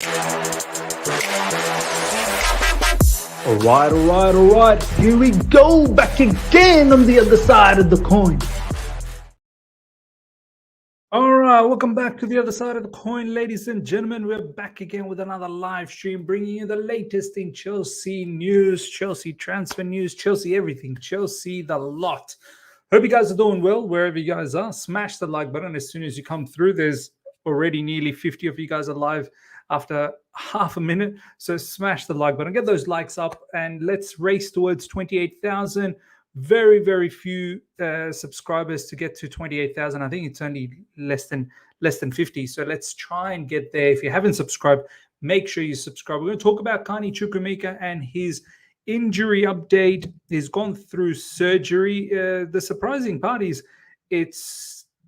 All right. Here we go, back again on the other side of the coin. All right, welcome back to the other side of the coin, ladies and gentlemen. We're back again with another live stream, bringing you the latest in Chelsea news, Chelsea transfer news, Chelsea everything, Chelsea the lot. Hope you guys are doing well wherever you guys are. Smash the like button as soon as you come through. There's already nearly 50 of you guys are live after half a minute. So smash the like button, get those likes up, and let's race towards 28,000. Very, very few subscribers to get to 28,000. I think it's only less than 50. So let's try and get there. If you haven't subscribed, make sure you subscribe. We're going to talk about Carney Chukwuemeka and his injury update. He's gone through surgery. The surprising part is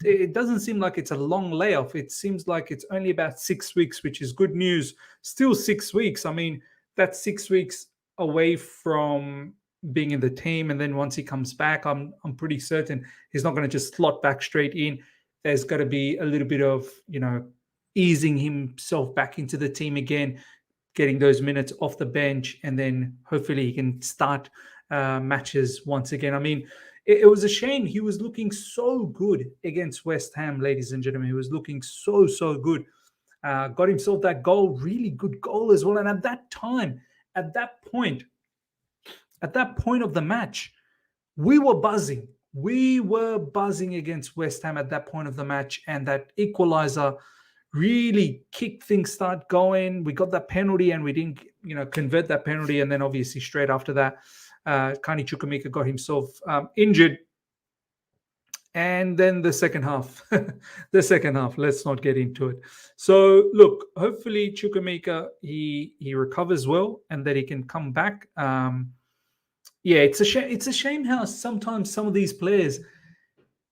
it doesn't seem like it's a long layoff. It seems like it's only about 6 weeks, which is good news. Still 6 weeks. I mean, that's 6 weeks away from being in the team, and then once he comes back, I'm pretty certain he's not going to just slot back straight in. There's got to be a little bit of, easing himself back into the team again, getting those minutes off the bench, and then hopefully he can start matches once again. I mean, it was a shame. He was looking so good against West Ham, ladies and gentlemen. He was looking so good. Got himself that goal, really good goal as well. And at that point of the match, we were buzzing. We were buzzing against West Ham at that point of the match, and that equalizer really kicked things start going. We got that penalty, and we didn't, convert that penalty. And then obviously straight after that, Carney Chukwuemeka got himself injured. And then the second half, let's not get into it. So look, hopefully Chukwuemeka, he recovers well and that he can come back. It's a shame how sometimes some of these players,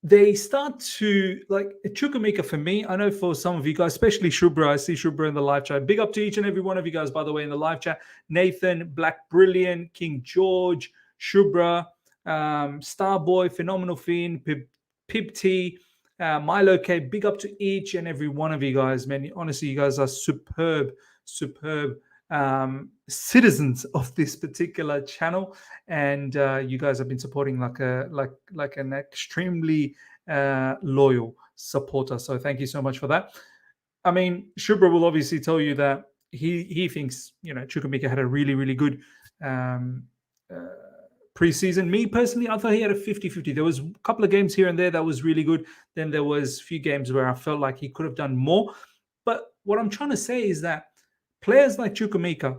they start to, like Chukwuemeka for me, I know for some of you guys, especially Shubra, I see Shubra in the live chat. Big up to each and every one of you guys, by the way, in the live chat. Nathan, Black Brilliant, King George, Shubra, Starboy, Phenomenal Fiend, Pibty, Milo K. Big up to each and every one of you guys, man. Honestly, you guys are superb citizens of this particular channel, and you guys have been supporting like an extremely loyal supporter. So thank you so much for that. I mean, Shubra will obviously tell you that he thinks Chukwuemeka had a really good preseason. Me personally, I thought he had a 50-50. There was a couple of games here and there that was really good. Then there was a few games where I felt like he could have done more. But what I'm trying to say is that players like Chukwuemeka,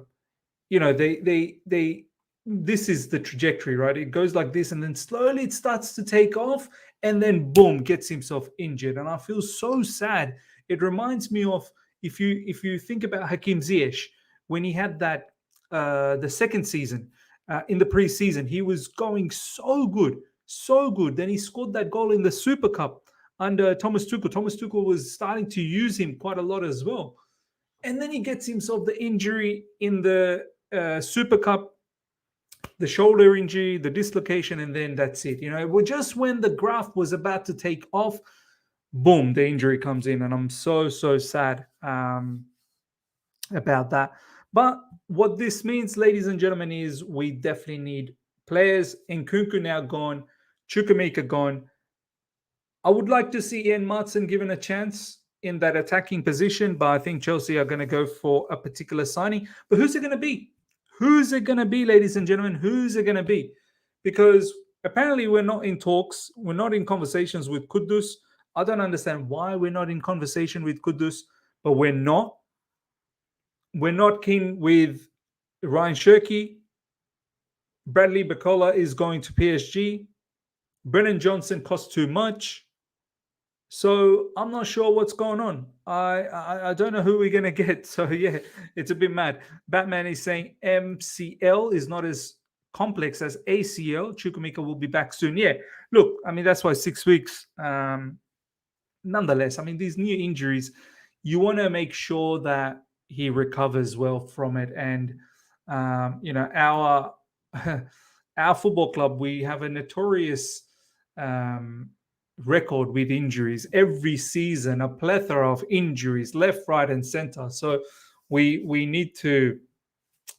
this is the trajectory, right? It goes like this, and then slowly it starts to take off, and then boom, gets himself injured. And I feel so sad. It reminds me of, if you think about Hakim Ziyech, when he had that the second season in the preseason, he was going so good. Then he scored that goal in the Super Cup under Thomas Tuchel. Thomas Tuchel was starting to use him quite a lot as well. And then he gets himself the injury in the Super Cup, the shoulder injury, the dislocation, and then that's it. Just when the graph was about to take off, boom, the injury comes in. And I'm so sad about that. But what this means, ladies and gentlemen, is we definitely need players. Nkunku now gone, Chukwuemeka gone. I would like to see Ian Martson given a chance in that attacking position, but I think Chelsea are going to go for a particular signing. But who's it going to be? Who's it going to be, ladies and gentlemen? Who's it going to be? Because apparently we're not in talks. We're not in conversations with Kudus. I don't understand why we're not in conversation with Kudus, but we're not. We're not keen with Ryan Cherki. Bradley Bacola is going to PSG. Brennan Johnson costs too much. So I'm not sure what's going on. I don't know who we're going to get. So yeah, it's a bit mad. Batman is saying MCL is not as complex as ACL. Chukwuemeka will be back soon. Yeah, look, I mean, that's why 6 weeks. Nonetheless, I mean, these new injuries, you want to make sure that he recovers well from it. And, our football club, we have a notorious record with injuries every season, a plethora of injuries left, right, and center. So we need to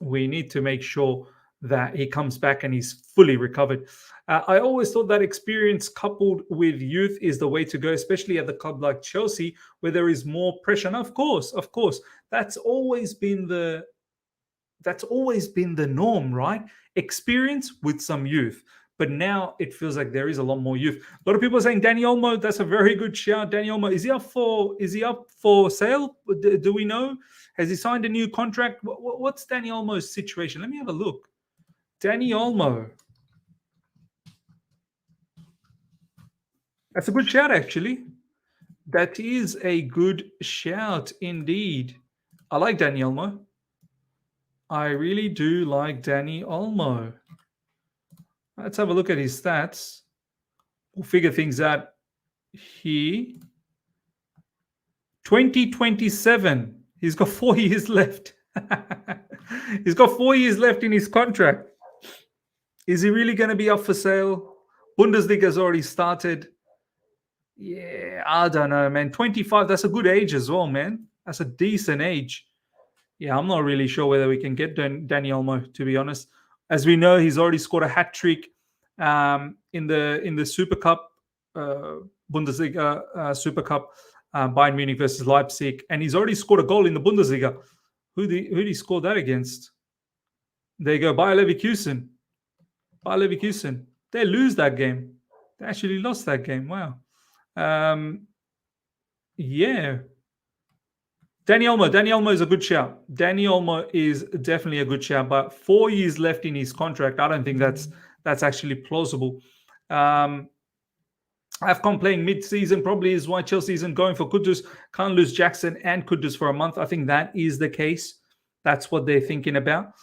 make sure that he comes back and he's fully recovered. I always thought that experience coupled with youth is the way to go, especially at the club like Chelsea, where there is more pressure. And of course, that's always been the norm, right? Experience with some youth. But now it feels like there is a lot more youth. A lot of people are saying Danny Olmo. That's a very good shout. Danny Olmo, is he up for sale? Do we know? Has he signed a new contract? What's Danny Olmo's situation? Let me have a look. Danny Olmo. That's a good shout, actually. That is a good shout indeed. I like Danny Olmo. I really do like Danny Olmo. Let's have a look at his stats. We'll figure things out here. 2027. He's got 4 years left. He's got 4 years left in his contract. Is he really going to be up for sale? Bundesliga's already started. Yeah, I don't know, man. 25, that's a good age as well, man. That's a decent age. Yeah, I'm not really sure whether we can get Danny Olmo, to be honest. As we know, he's already scored a hat trick in the Super Cup, Bundesliga Super Cup, Bayern Munich versus Leipzig, and he's already scored a goal in the Bundesliga. Who did he score that against? There you go, Bayer Leverkusen. Bayer Leverkusen. They lose that game. They actually lost that game. Wow. Yeah. Danny Olmo is a good shout. Danny Olmo is definitely a good shout, but 4 years left in his contract. I don't think that's actually plausible. AFCON playing mid-season probably is why Chelsea isn't going for Kudus. Can't lose Jackson and Kudus for a month. I think that is the case. That's what they're thinking about.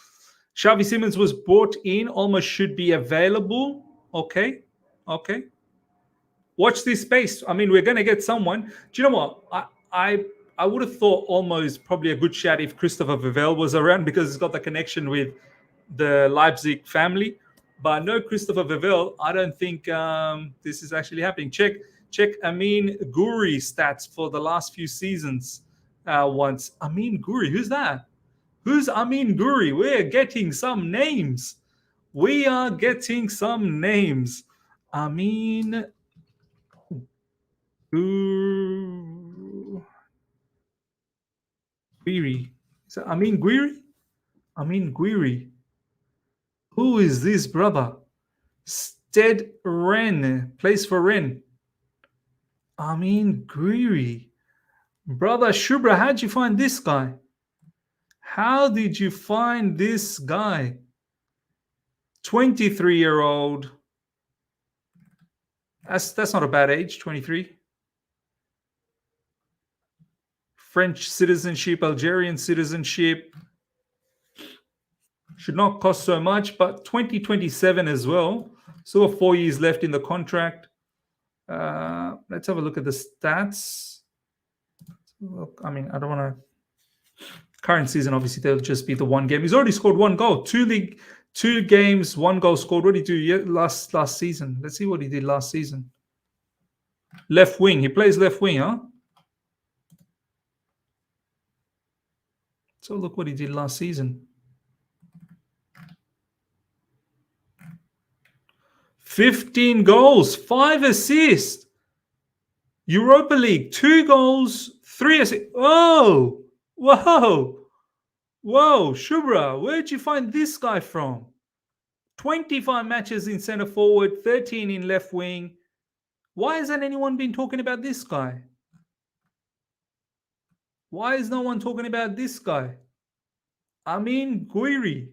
Xavi Simons was brought in. Olmo should be available. Okay. Watch this space. I mean, we're going to get someone. Do you know what? I would have thought Olmo is probably a good shout if Christopher Vivell was around because he's got the connection with the Leipzig family. But no Christopher Vivell, I don't think this is actually happening. Check Amin Guri stats for the last few seasons once. Amin Guri, who's that? Who's Amin Guri? We're getting some names. Amin Guri. Is that Amin Guri? Amin Guri. Who is this brother? Stead Ren. Plays for Ren. Amin Guri. Brother Shubra, how'd you find this guy? How did you find this guy? 23-year-old. That's not a bad age, 23. French citizenship, Algerian citizenship. Should not cost so much, but 2027 as well. So 4 years left in the contract. Let's have a look at the stats. Look, I mean, I don't want to. Current season, obviously, there'll just be the one game. He's already scored one goal. 2 games, 1 goal scored. What did he do last season? Let's see what he did last season. Left wing. He plays left wing, huh? So look what he did last season. 15 goals, 5 assists. Europa League, 2 goals, 3 assists. Whoa, Shubra, where'd you find this guy from? 25 matches in center forward, 13 in left wing. Why hasn't anyone been talking about this guy? Why is no one talking about this guy? Amin Gouiri,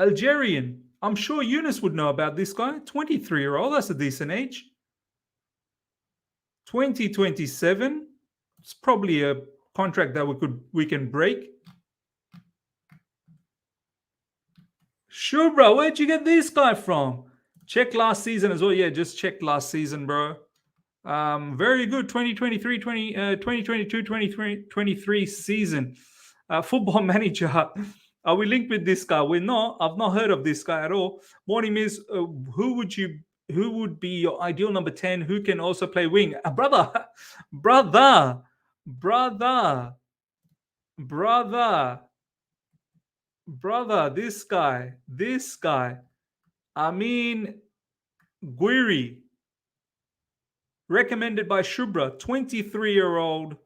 Algerian. I'm sure Yunus would know about this guy. 23-year-old, that's a decent age. 2027. It's probably a contract that we can break. Sure, bro. Where'd you get this guy from? Check last season as well. Yeah, just check last season, bro. Very good 2023, 2022, 2023 season. Football Manager. Are we linked with this guy? We're not. I've not heard of this guy at all. Morning Miss, who would be your ideal number 10 who can also play wing? Brother. brother, this guy. Amin Guiri, recommended by Shubra, 23-year-old,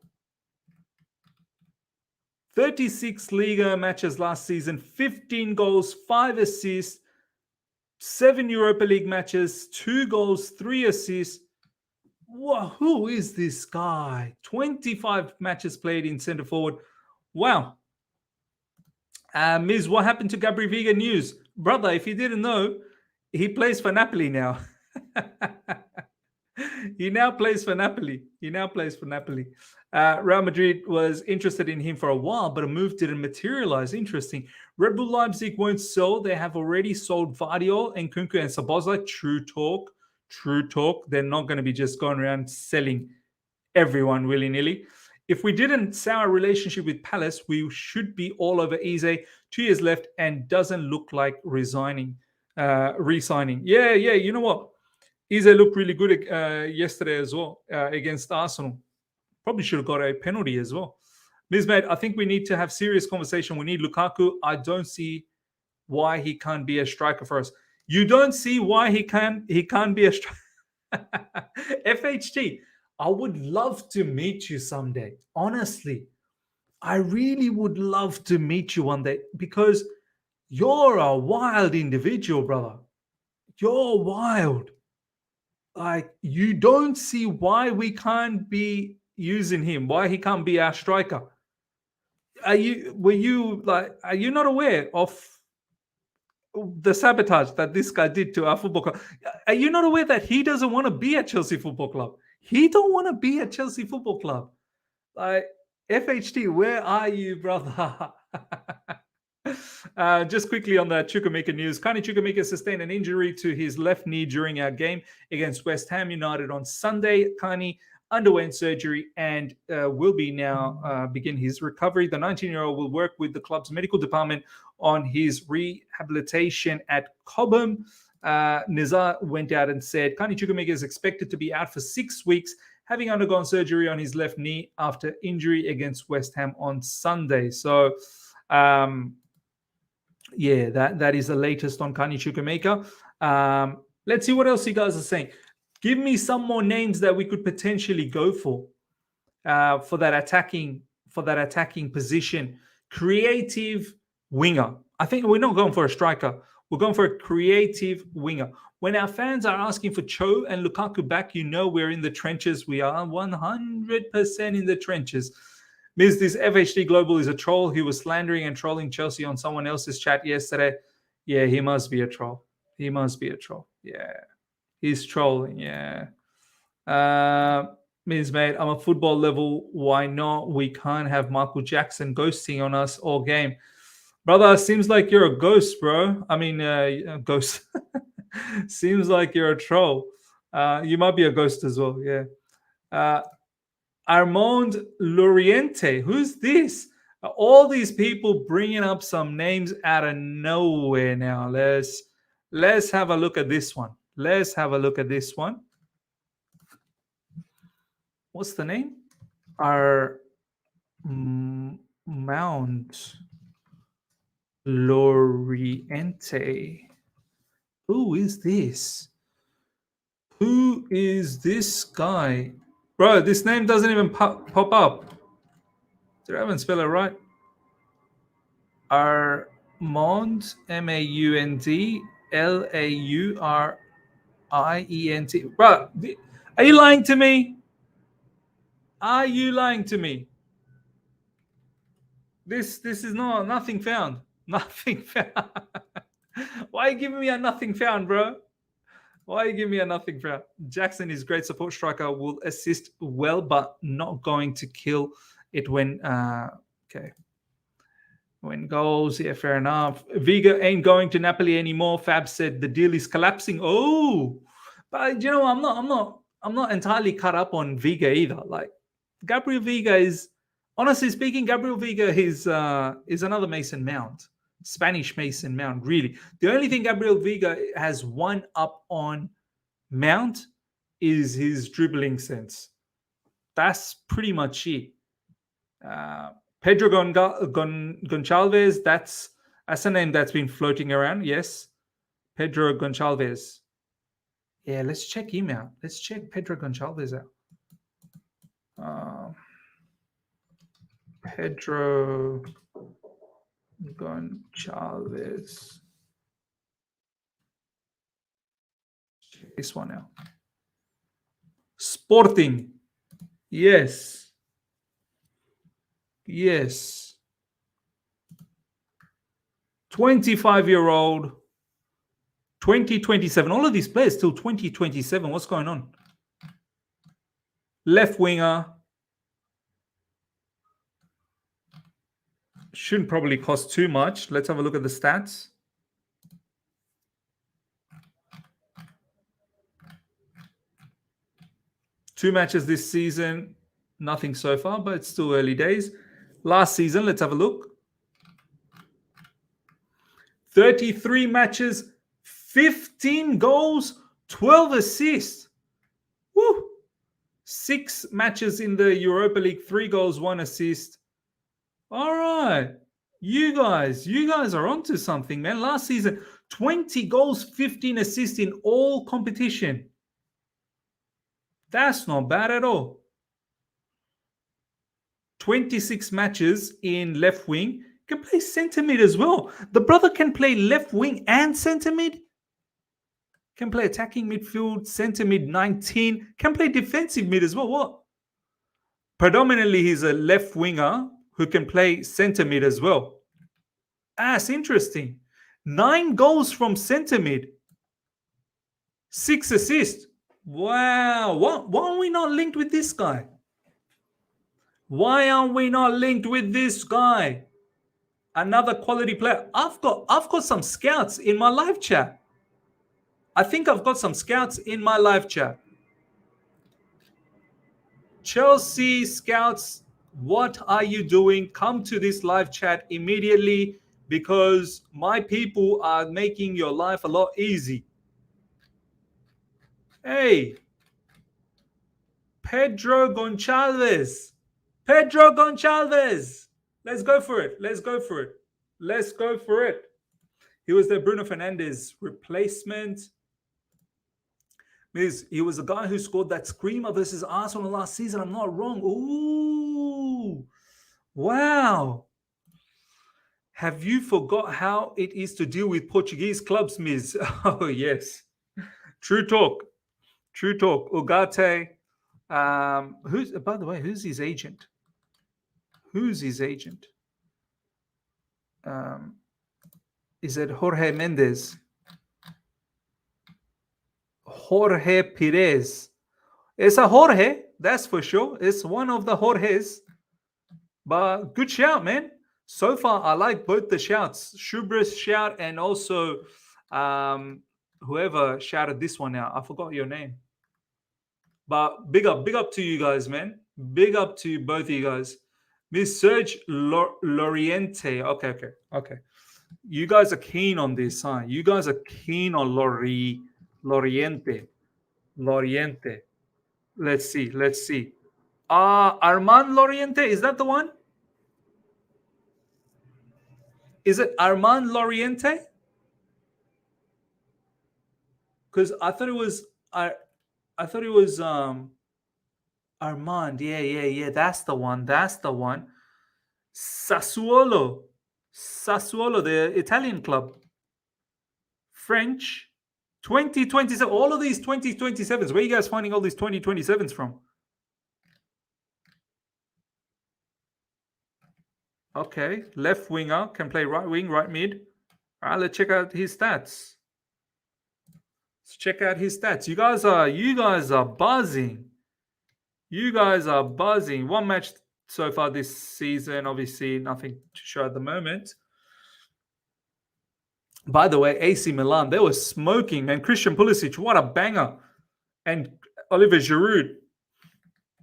36 Liga matches last season, 15 goals, 5 assists, 7 Europa League matches, 2 goals, 3 assists. Wow, who is this guy? 25 matches played in centre forward. Wow. Miz, what happened to Gabri Veiga news? Brother, if you didn't know, he plays for Napoli now. He now plays for Napoli. Real Madrid was interested in him for a while, but a move didn't materialize. Interesting. Red Bull Leipzig won't sell. They have already sold Vardiol and Kunku and Sabozla. True talk. They're not going to be just going around selling everyone willy-nilly. If we didn't sour our relationship with Palace, we should be all over Eze. 2 years left and doesn't look like re-signing. Yeah. You know what? Eze looked really good yesterday as well against Arsenal. Probably should have got a penalty as well. Mizmed, I think we need to have serious conversation. We need Lukaku. I don't see why he can't be a striker for us. You don't see why he can't be a striker. FHT, I would love to meet you someday. Honestly, I really would love to meet you one day because you're a wild individual, brother. You're wild. Like, you don't see why we can't be using him, why he can't be our striker. Are you not aware of the sabotage that this guy did to our football club? Are you not aware that he doesn't want to be at Chelsea Football Club? He don't want to be at Chelsea Football Club. Like, FHT, where are you, brother? Just quickly on the Chukwuemeka news. Carney Chukwuemeka sustained an injury to his left knee during our game against West Ham United on Sunday. Carney underwent surgery and will be now begin his recovery. The 19-year-old will work with the club's medical department on his rehabilitation at Cobham. Nizaar went out and said Carney Chukwuemeka is expected to be out for 6 weeks, having undergone surgery on his left knee after injury against West Ham on Sunday. So, yeah, that is the latest on Carney Chukwuemeka. Let's see what else you guys are saying. Give me some more names that we could potentially go for that attacking position. Creative winger. I think we're not going for a striker. We're going for a creative winger. When our fans are asking for Cho and Lukaku back, you know we're in the trenches. We are 100% in the trenches. Miz, this FHD Global is a troll. He was slandering and trolling Chelsea on someone else's chat yesterday. Yeah, he must be a troll. Yeah, he's trolling. Yeah. Miz, mate, I'm a football level. Why not? We can't have Michael Jackson ghosting on us all game. Brother, seems like you're a ghost, bro. I mean, ghost. Seems like you're a troll. You might be a ghost as well. Yeah. Armand Loriente. Who's this? All these people bringing up some names out of nowhere now. Let's have a look at this one. What's the name? Armand Loriente. Who is this? Who is this guy? Bro, this name doesn't even pop up. Did I even spell it right? Armand, Maund, Laurient. Bro, are you lying to me? This is nothing found. Nothing found. Why are you giving me a nothing found, bro? Jackson is great support striker, will assist well, but not going to kill it when when goals. Yeah, fair enough. Veiga ain't going to Napoli anymore. Fab said the deal is collapsing. Oh, but you know, I'm not entirely caught up on Veiga either. Like, Gabriel Veiga is, honestly speaking, is another Mason Mount. Spanish Mason Mount, really. The only thing Gabriel Veiga has one up on Mount is his dribbling sense. That's pretty much it. Pedro Gonçalves, that's a name that's been floating around. Yes. Pedro Gonçalves. Yeah, let's check him out. Let's check Pedro Gonçalves out. Pedro Gonçalves. Check this one out. Sporting. Yes. Yes. 25-year-old. 2027. All of these players till 2027. What's going on? Left winger. Shouldn't probably cost too much. Let's have a look at the stats. Two matches this season. Nothing so far, but it's still early days. Last season, let's have a look. 33 matches, 15 goals, 12 assists. Woo! 6 matches in the Europa League, 3 goals, 1 assist. All right. You guys are onto something, man. Last season, 20 goals, 15 assists in all competition. That's not bad at all. 26 matches in left wing. Can play centre mid as well. The brother can play left wing and centre mid. Can play attacking midfield, centre mid 19. Can play defensive mid as well. What? Predominantly, he's a left winger who can play centre mid as well. That's interesting. 9 goals from centre mid. 6 assists. Wow. Why are we not linked with this guy? Why aren't we not linked with this guy? Another quality player. I've got some scouts in my live chat. I think I've got some scouts in my live chat. Chelsea scouts, what are you doing? Come to this live chat immediately because my people are making your life a lot easy. Hey, Pedro Gonçalves. Pedro Gonçalves. Let's go for it. Let's go for it. Let's go for it. He was the Bruno Fernandes replacement. He was the guy who scored that screamer versus Arsenal last season. I'm not wrong. Ooh. Wow. Have you forgot how it is to deal with Portuguese clubs, Miz? Oh, yes. True talk. True talk. Ugarte. By the way, who's his agent? Who's his agent? Is it Jorge Mendes? Jorge Pires. It's a Jorge, that's for sure. It's one of the Jorges. But good shout, man. So far, I like both the shouts. Shubra's shout and also whoever shouted this one out. I forgot your name. But big up to you guys, man. Big up to both of you guys. Miss Serge Loriente. Okay. You guys are keen on this, huh? You guys are keen on Loriente. Let's see. Armand Loriente, is that the one? Is it Armand Loriente? Because I thought it was Armand. Yeah. That's the one. Sassuolo, the Italian club. French. 2027. All of these 2027s. Where are you guys finding all these 2027s from? Okay. Left winger. Can play right wing, right mid. All right, let's check out his stats. You guys are buzzing. One match so far this season. Obviously, nothing to show at the moment. By the way, AC Milan, they were smoking, man. Christian Pulisic, what a banger. And Oliver Giroud,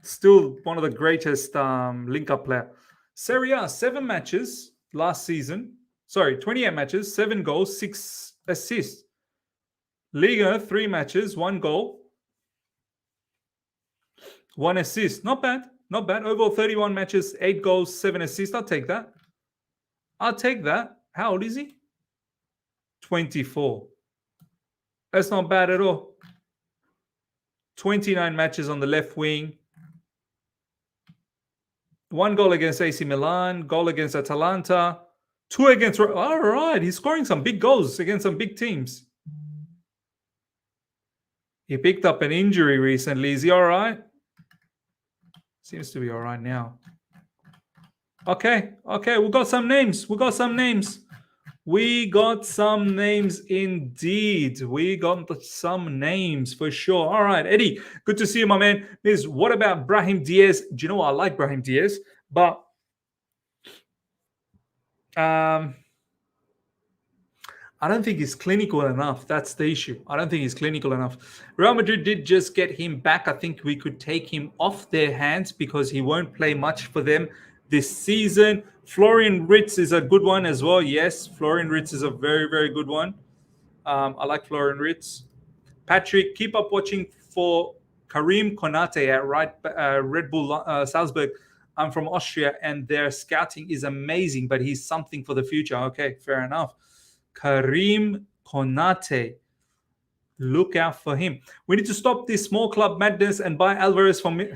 still one of the greatest link-up player. Serie A, 7 matches last season. 28 matches, 7 goals, 6 assists. Liga, 3 matches, 1 goal, 1 assist. Not bad. Not bad. Overall 31 matches, 8 goals, 7 assists. I'll take that. I'll take that. How old is he? 24. That's not bad at all. 29 matches on the left wing. 1 goal against AC Milan, goal against Atalanta, 2 against... All right, he's scoring some big goals against some big teams. He picked up an injury recently. Is he all right? Seems to be all right now. Okay, we got some names. We got some names indeed. We got some names for sure. All right, Eddie, good to see you, my man. Miz, what about Brahim Diaz? Do you know what? I like Brahim Diaz, but I don't think he's clinical enough. That's the issue. I don't think he's clinical enough. Real Madrid did just get him back. I think we could take him off their hands because he won't play much for them this season. Florian Wirtz is a good one as well. Yes, Florian Wirtz is a very, very good one. I like Florian Wirtz. Patrick, keep up watching for Karim Konate at Red Bull Salzburg. I'm from Austria, and their scouting is amazing, but he's something for the future. Okay, fair enough. Karim Konate. Look out for him. We need to stop this small club madness and buy Alvarez from me.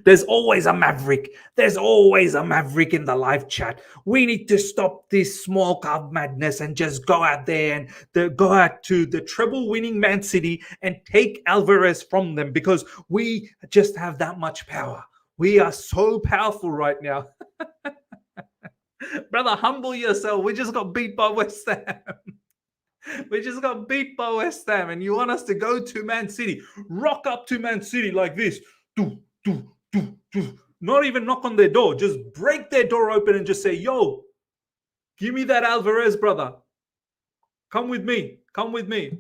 There's always a maverick. There's always a maverick in the live chat. We need to stop this small club madness and just go out there and go out to the treble-winning Man City and take Alvarez from them because we just have that much power. We are so powerful right now. Brother, humble yourself. We just got beat by West Ham. We just got beat by West Ham, and you want us to go to Man City, rock up to Man City like this. Not even knock on their door. Just break their door open and just say, yo, give me that Alvarez, brother. Come with me. Come with me.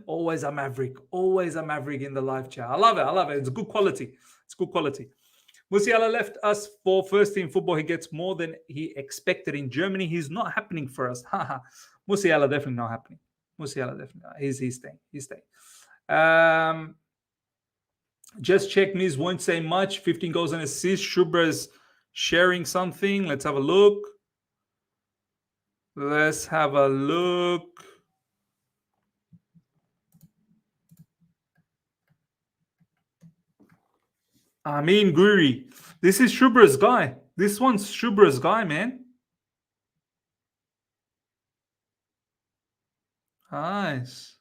Always a maverick. Always a maverick in the live chat. I love it. I love it. It's good quality. It's good quality. Musiala left us for first team football. He gets more than he expected in Germany. He's not happening for us. Musiala definitely not happening. Musiala definitely not. He's staying. He's staying. Just check. Miz won't say much. 15 goals and assists. Shubra's sharing something. Let's have a look. Let's have a look. Amin Guri. This is Shubra's guy. This one's Shubra's guy, man. Nice.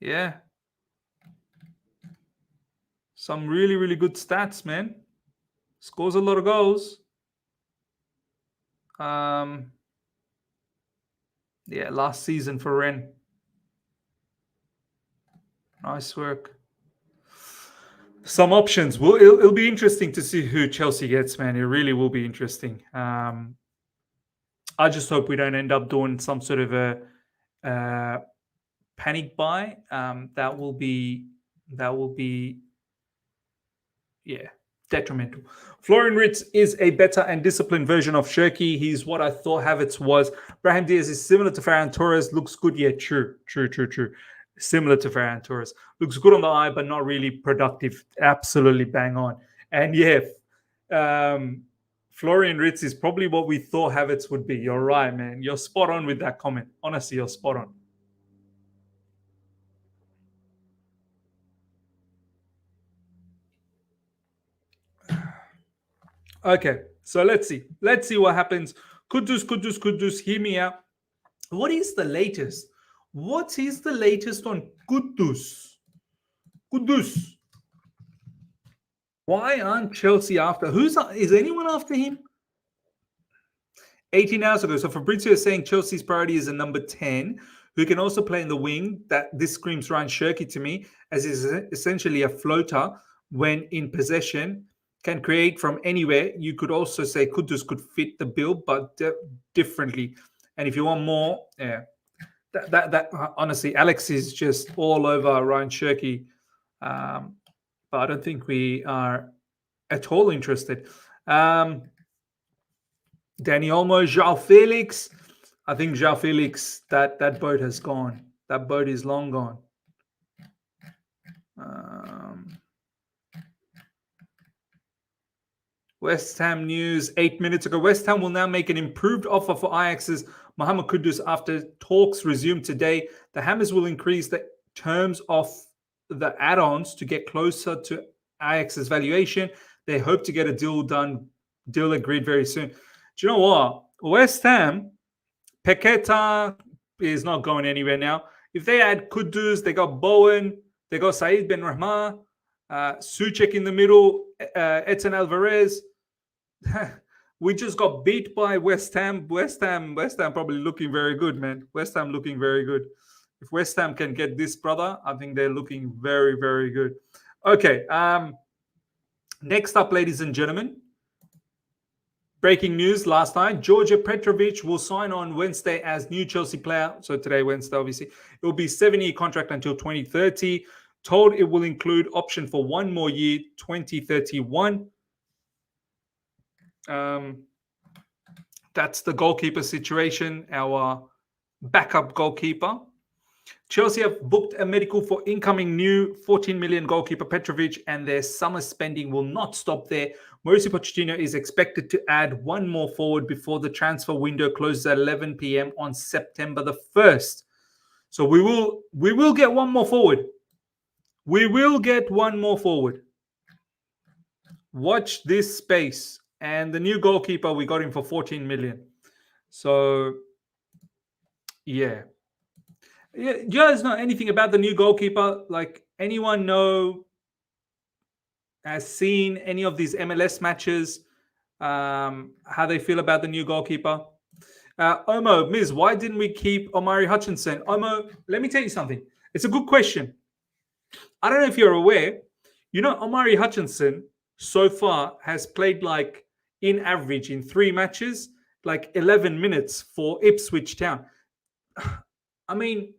Yeah. Some really, really good stats, man. Scores a lot of goals. Yeah, last season for Rennes. Nice work. Some options. Well, it'll be interesting to see who Chelsea gets, man. It really will be interesting. I just hope we don't end up doing some sort of a panic buy. That will be detrimental. Florian Wirtz is a better and disciplined version of Shirky. He's what I thought Havertz was. Brahim Diaz is similar to Ferran Torres. Looks good. Yeah, true. Similar to Ferran Torres. Looks good on the eye, but not really productive. Absolutely bang on. And yeah, Florian Wirtz is probably what we thought Havertz would be. You're right, man. You're spot on with that comment. Honestly, you're spot on. Okay, so let's see. Let's see what happens. Kudus, hear me out. What is the latest? What is the latest on Kudus? Why aren't Chelsea after? Is anyone after him? 18 hours ago. So Fabrizio is saying Chelsea's priority is a number 10 who can also play in the wing. This screams Ryan Shirky to me, as is essentially a floater when in possession, can create from anywhere. You could also say Kudus could fit the bill, but differently. And if you want more, yeah, that honestly, Alex is just all over Ryan Shirky. But I don't think we are at all interested. Dani Olmo, João Felix. I think João Felix, that boat has gone. That boat is long gone. West Ham news 8 minutes ago. West Ham will now make an improved offer for Ajax's Mohamed Kudus after talks resume today. The Hammers will increase the terms of the add-ons to get closer to Ajax's valuation. They hope to get a deal agreed very soon. Do you know what? West Ham, Paqueta is not going anywhere now. If they add Kudus, they got Bowen, they got Said Ben Rahma, Suchek in the middle, Edson Alvarez. We just got beat by West Ham. West Ham probably looking very good, man. West Ham looking very good. If West Ham can get this, brother, I think they're looking very, very good. Okay. Next up, ladies and gentlemen, breaking news last night. Djordje Petrović will sign on Wednesday as new Chelsea player. So today, Wednesday, obviously. It will be 7-year contract until 2030. Told it will include option for one more year, 2031. That's the goalkeeper situation, our backup goalkeeper. Chelsea have booked a medical for incoming new 14 million goalkeeper Petrovic, and their summer spending will not stop there. Mauricio Pochettino is expected to add one more forward before the transfer window closes at 11 p.m. on September the 1st. So we will get one more forward. We will get one more forward. Watch this space. And the new goalkeeper, we got him for 14 million. So, yeah. Do you guys know anything about the new goalkeeper? Like, anyone has seen any of these MLS matches? How they feel about the new goalkeeper? Omo, Miz, why didn't we keep Omari Hutchinson? Omo, let me tell you something. It's a good question. I don't know if you're aware. You know, Omari Hutchinson so far has played like in average in 3 matches, like 11 minutes for Ipswich Town. I mean,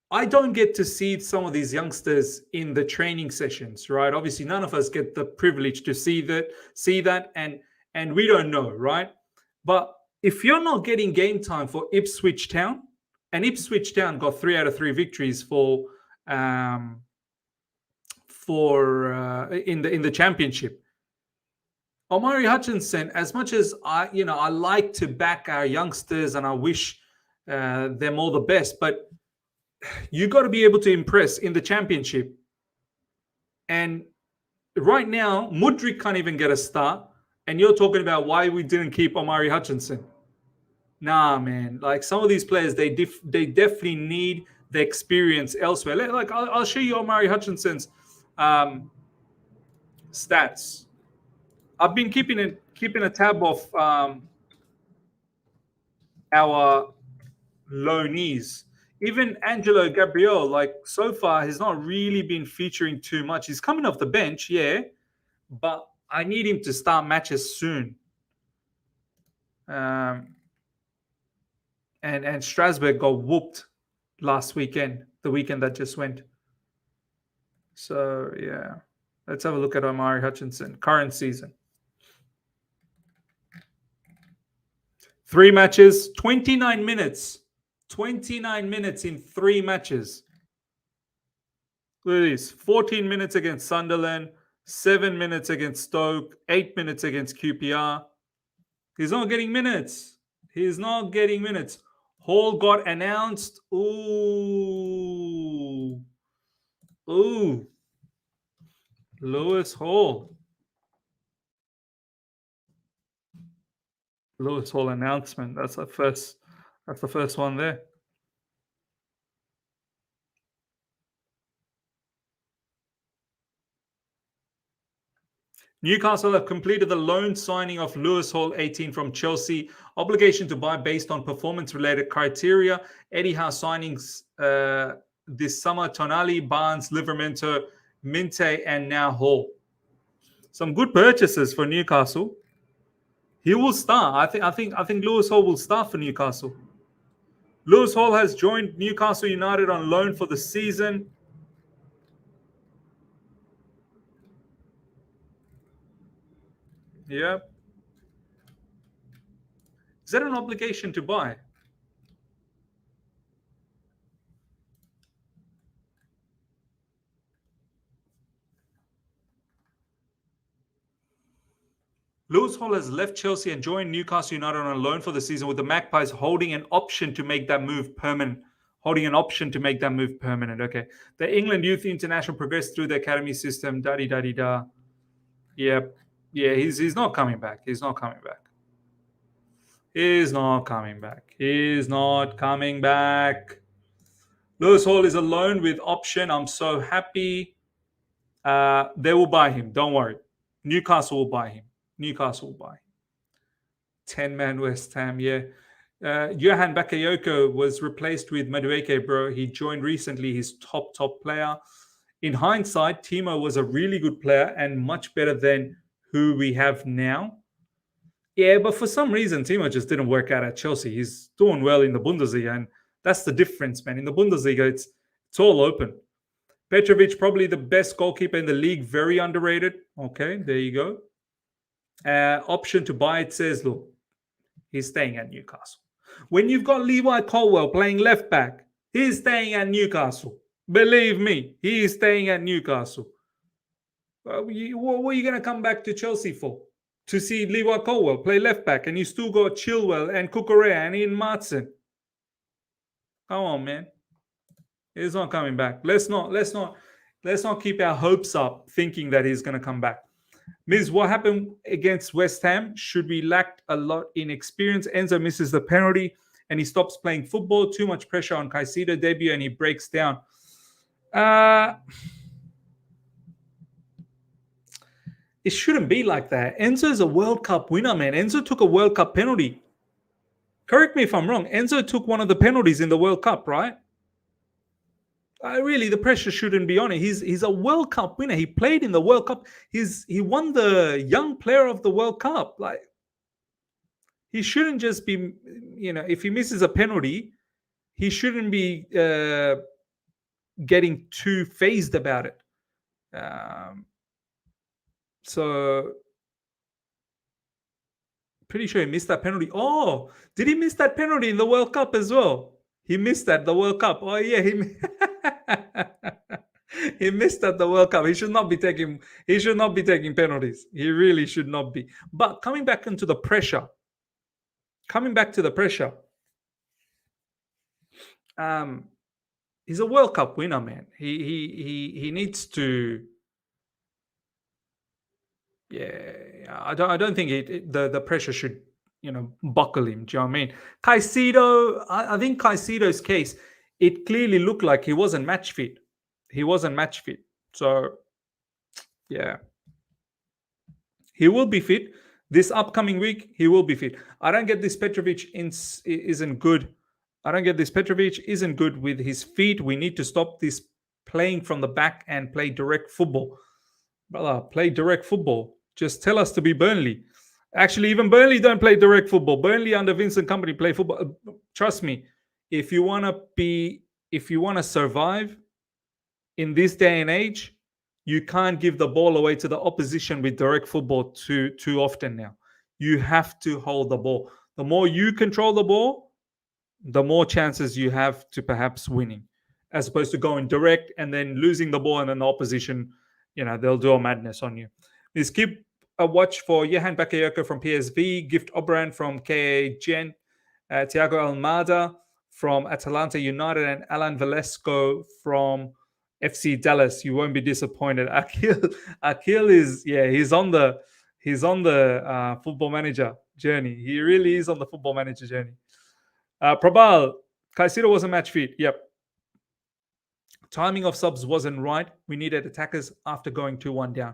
I don't get to see some of these youngsters in the training sessions, right? Obviously, none of us get the privilege to see that, and we don't know, right? But if you're not getting game time for Ipswich Town, and Ipswich Town got 3 out of 3 victories in the championship. Omari Hutchinson, as much as I like to back our youngsters and I wish them all the best, but you got to be able to impress in the championship. And right now, Mudryk can't even get a start, and you're talking about why we didn't keep Omari Hutchinson. Nah, man. Like, some of these players, they definitely need the experience elsewhere. Like, I'll show you Omari Hutchinson's stats. I've been keeping a tab of our loanees. Even Angelo Gabriel, like, so far, has not really been featuring too much. He's coming off the bench, yeah, but I need him to start matches soon. And Strasbourg got whooped last weekend, the weekend that just went. So, yeah. Let's have a look at Omari Hutchinson, current season. 3 matches, 29 minutes. 29 minutes in 3 matches. Look at this. 14 minutes against Sunderland, 7 minutes against Stoke, 8 minutes against QPR. He's not getting minutes. He's not getting minutes. Hall got announced. Ooh. Lewis Hall. Lewis Hall announcement. That's the first one there. Newcastle have completed the loan signing of Lewis Hall, 18, from Chelsea. Obligation to buy based on performance-related criteria. Eddie Howe signings this summer: Tonali, Barnes, Livramento, Minte, and now Hall. Some good purchases for Newcastle. He will start. I think Lewis Hall will start for Newcastle. Lewis Hall has joined Newcastle United on loan for the season. Yeah. Is that an obligation to buy? Lewis Hall has left Chelsea and joined Newcastle United on a loan for the season, with the Magpies holding an option to make that move permanent. Okay. The England Youth International progressed through the academy system. Da-di-da-di-da. Yep. Yeah, he's not coming back. He's not coming back. Lewis Hall is a loan with option. I'm so happy. They will buy him. Don't worry. Newcastle will buy him. 10-man West Ham, yeah. Johan Bakayoko was replaced with Madueke, bro. He joined recently. He's top player. In hindsight, Timo was a really good player and much better than who we have now. Yeah, but for some reason, Timo just didn't work out at Chelsea. He's doing well in the Bundesliga, and that's the difference, man. In the Bundesliga, it's all open. Petrovic, probably the best goalkeeper in the league, very underrated. Okay, there you go. Option to buy, it says, look, he's staying at Newcastle. When you've got Levi Colwill playing left back, he's staying at Newcastle. Believe me, he is staying at Newcastle. What are you going to come back to Chelsea for? To see Levi Colwill play left back, and you still got Chilwell and Cucurella and Ian Martin. Come on, man. He's not coming back. Let's not keep our hopes up thinking that he's going to come back. Miz, what happened against West Ham? Should we lacked a lot in experience? Enzo misses the penalty and he stops playing football. Too much pressure on Caicedo debut and he breaks down. It shouldn't be like that. Enzo's a World Cup winner, man. Enzo took a World Cup penalty. Correct me if I'm wrong. Enzo took one of the penalties in the World Cup, right? Really, the pressure shouldn't be on it. He's a World Cup winner. He played in the World Cup. He won the Young Player of the World Cup. Like, he shouldn't just be, if he misses a penalty, he shouldn't be getting too phased about it. So, pretty sure he missed that penalty. Oh, did he miss that penalty in the World Cup as well? He missed that, the World Cup. Oh, yeah, he missed at the World Cup. He should not be taking penalties. He really should not be. But coming back to the pressure. He's a World Cup winner, man. He needs to. Yeah, I don't think the pressure should buckle him. Do you know what I mean? Caicedo, I think Caicedo's case, it clearly looked like he wasn't match fit. So, yeah. He will be fit. This upcoming week, he will be fit. I don't get this Petrovic isn't good. Petrovic isn't good with his feet. We need to stop this playing from the back and play direct football. Brother, play direct football. Just tell us to be Burnley. Actually, even Burnley don't play direct football. Burnley under Vincent Kompany play football. Trust me, if you want to survive in this day and age, you can't give the ball away to the opposition with direct football too often now. You have to hold the ball. The more you control the ball, the more chances you have to perhaps winning, as opposed to going direct and then losing the ball and then the opposition, they'll do a madness on you. Please keep a watch for Johan Bakayoko from PSV, Gift Obran from KA Gen, Thiago Almada from Atalanta United, and Alan Velasco from FC Dallas. You won't be disappointed. Akil is, he's on the football manager journey. He really is on the football manager journey. Prabal, Caicedo wasn't match fit. Yep. Timing of subs wasn't right. We needed attackers after going 2-1 down.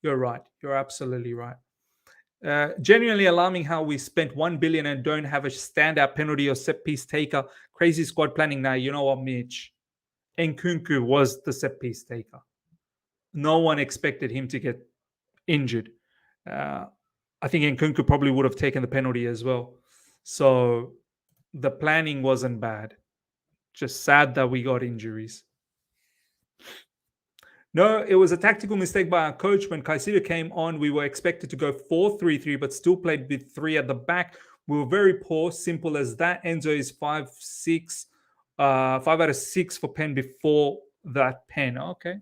You're right. You're absolutely right. Genuinely alarming how we spent 1 billion and don't have a standout penalty or set piece taker. Crazy squad planning now. You know what, Mitch? Nkunku was the set piece taker. No one expected him to get injured. I think Nkunku probably would have taken the penalty as well. So the planning wasn't bad. Just sad that we got injuries. No, it was a tactical mistake by our coach. When Caicedo came on, we were expected to go 4-3-3, but still played with 3 at the back. We were very poor, simple as that. Enzo is 5 out of 6 for pen before that pen. Okay.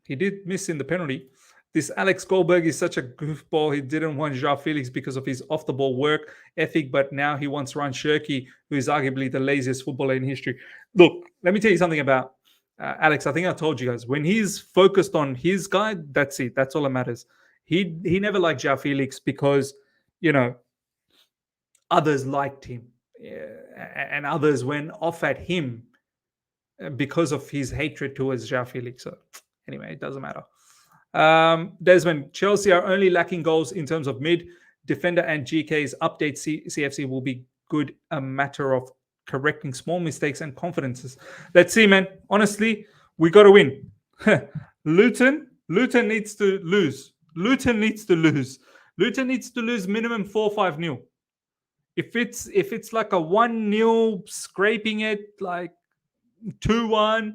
He did miss in the penalty. This Alex Goldberg is such a goofball. He didn't want Joao Felix because of his off-the-ball work ethic, but now he wants Ryan Shirky, who is arguably the laziest footballer in history. Look, let me tell you something about Alex. I think I told you guys, when he's focused on his guy, that's it. That's all that matters. He never liked Joao Felix because, others liked him, and others went off at him because of his hatred towards Joao Felix. So anyway, it doesn't matter. Desmond, Chelsea are only lacking goals in terms of mid defender, and GK's update CFC will be good. A matter of correcting small mistakes and confidences. Let's see, man. Honestly, we got to win. Luton needs to lose. Luton needs to lose minimum 4-5-0. If it's like a 1-0 scraping it, like 2-1,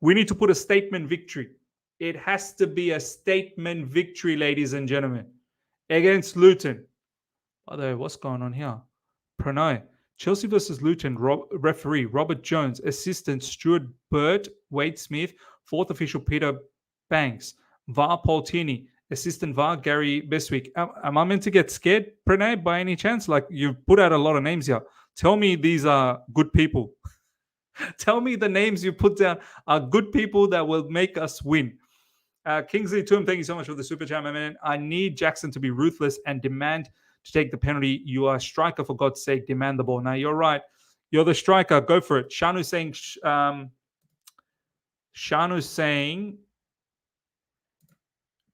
we need to put a statement victory. It has to be a statement victory, ladies and gentlemen, against Luton. By the way, what's going on here? Pranay. Chelsea versus Luton. Referee Robert Jones. Assistant Stuart Burt. Wade Smith. Fourth official Peter Banks. VAR Paul Tierney. Assistant VAR Gary Beswick. Am I meant to get scared, Pranay, by any chance? Like, you've put out a lot of names here. Tell me these are good people. Tell me the names you put down are good people that will make us win. Kingsley Toom, thank you so much for the super chat, my man. I need Jackson to be ruthless and demand to take the penalty. You are a striker, for God's sake. Demand the ball. Now, you're right. You're the striker. Go for it. Shanu's saying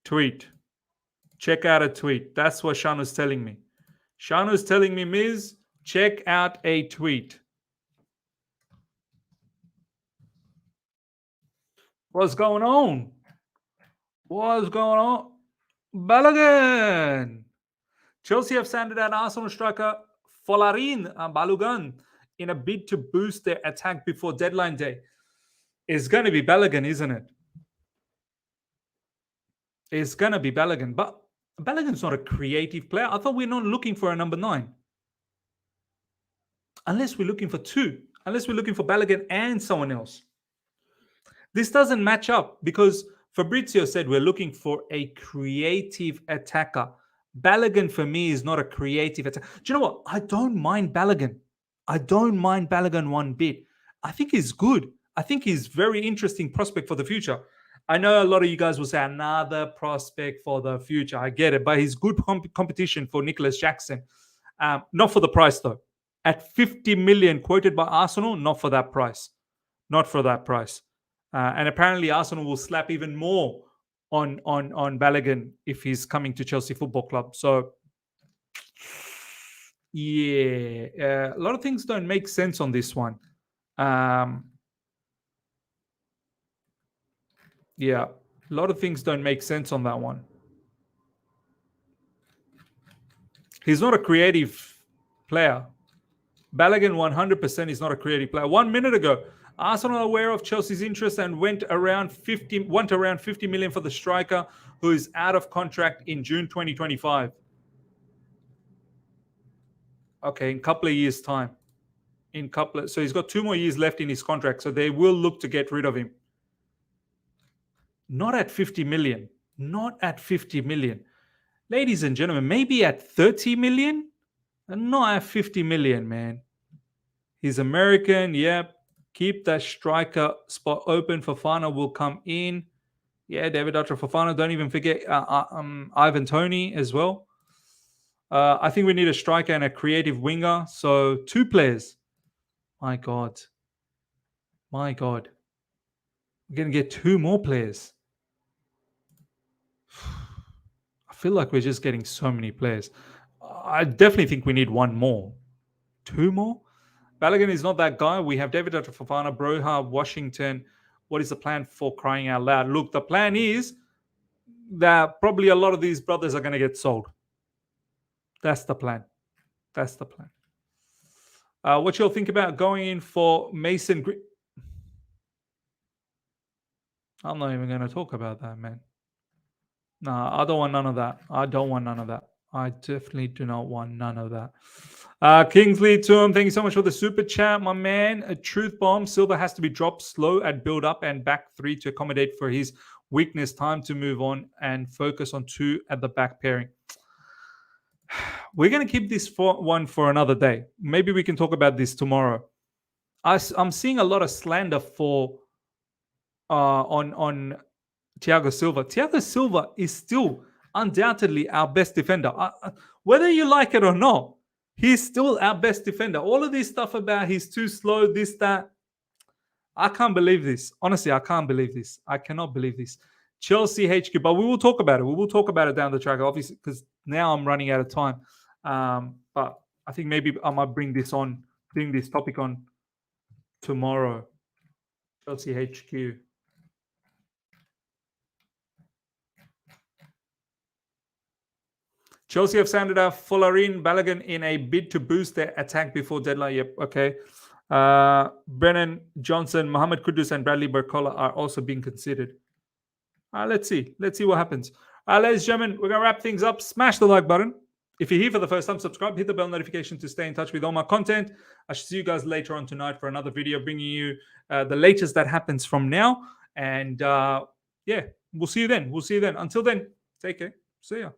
tweet. Check out a tweet. That's what Shanu's telling me. Shanu's telling me, Miz, check out a tweet. What's going on? What's going on? Balogun. Chelsea have sanded out Arsenal striker Balogun in a bid to boost their attack before deadline day. It's going to be Balogun, isn't it? It's going to be Balogun. But Balogun's not a creative player. I thought we're not looking for a number 9. Unless we're looking for 2. Unless we're looking for Balogun and someone else. This doesn't match up because Fabrizio said we're looking for a creative attacker. Balogun for me is not a creative attacker. Do you know what? I don't mind Balogun. I don't mind Balogun one bit. I think he's good. I think he's very interesting prospect for the future. I know a lot of you guys will say another prospect for the future. I get it, but he's good competition for Nicholas Jackson. Not for the price though. At 50 million quoted by Arsenal, not for that price. Not for that price. And apparently Arsenal will slap even more on Balogun if he's coming to Chelsea Football Club. So, yeah, a lot of things don't make sense on this one. Yeah, a lot of things don't make sense on that one. He's not a creative player. Balogun 100% is not a creative player. 1 minute ago, Arsenal are aware of Chelsea's interest and want around 50 million for the striker who is out of contract in June 2025. Okay, in a couple of years' time. So he's got 2 more years left in his contract, so they will look to get rid of him. Not at 50 million. Not at 50 million. Ladies and gentlemen, maybe at 30 million? And not at 50 million, man. He's American, yep. Keep that striker spot open. Fofana will come in. Yeah, David Archer Fofana. Don't even forget Ivan Toney as well. I think we need a striker and a creative winger. So 2 players. My God. My God. We're going to get 2 more players. I feel like we're just getting so many players. I definitely think we need 1 more. 2 more? Balogun is not that guy. We have David Fofana, Broha, Washington. What is the plan for crying out loud? Look, the plan is that probably a lot of these brothers are going to get sold. That's the plan. That's the plan. What you'll think about going in for Mason Green? I'm not even going to talk about that, man. No, I don't want none of that. I don't want none of that. I definitely do not want none of that. Kingsley Toom, thank you so much for the super chat, my man. A truth bomb. Silva has to be dropped slow at build up and back three to accommodate for his weakness. Time to move on and focus on two at the back pairing. We're going to keep this one for another day. Maybe we can talk about this tomorrow. I'm seeing a lot of slander for on Thiago Silva. Thiago Silva is still undoubtedly our best defender. Whether you like it or not, he's still our best defender. All of this stuff about he's too slow, this, that. I can't believe this. Honestly, I can't believe this. I cannot believe this. Chelsea HQ, but we will talk about it. We will talk about it down the track, obviously, because now I'm running out of time. But I think maybe I might bring this topic on tomorrow. Chelsea HQ. Chelsea have sounded out Folarin Balogun in a bid to boost their attack before deadline. Yep, okay. Brennan Johnson, Mohamed Kudus, and Bradley Barcola are also being considered. Let's see. Let's see what happens. Ladies and gentlemen, we're going to wrap things up. Smash the like button. If you're here for the first time, subscribe. Hit the bell notification to stay in touch with all my content. I should see you guys later on tonight for another video bringing you the latest that happens from now. And yeah, we'll see you then. Until then, take care. See ya.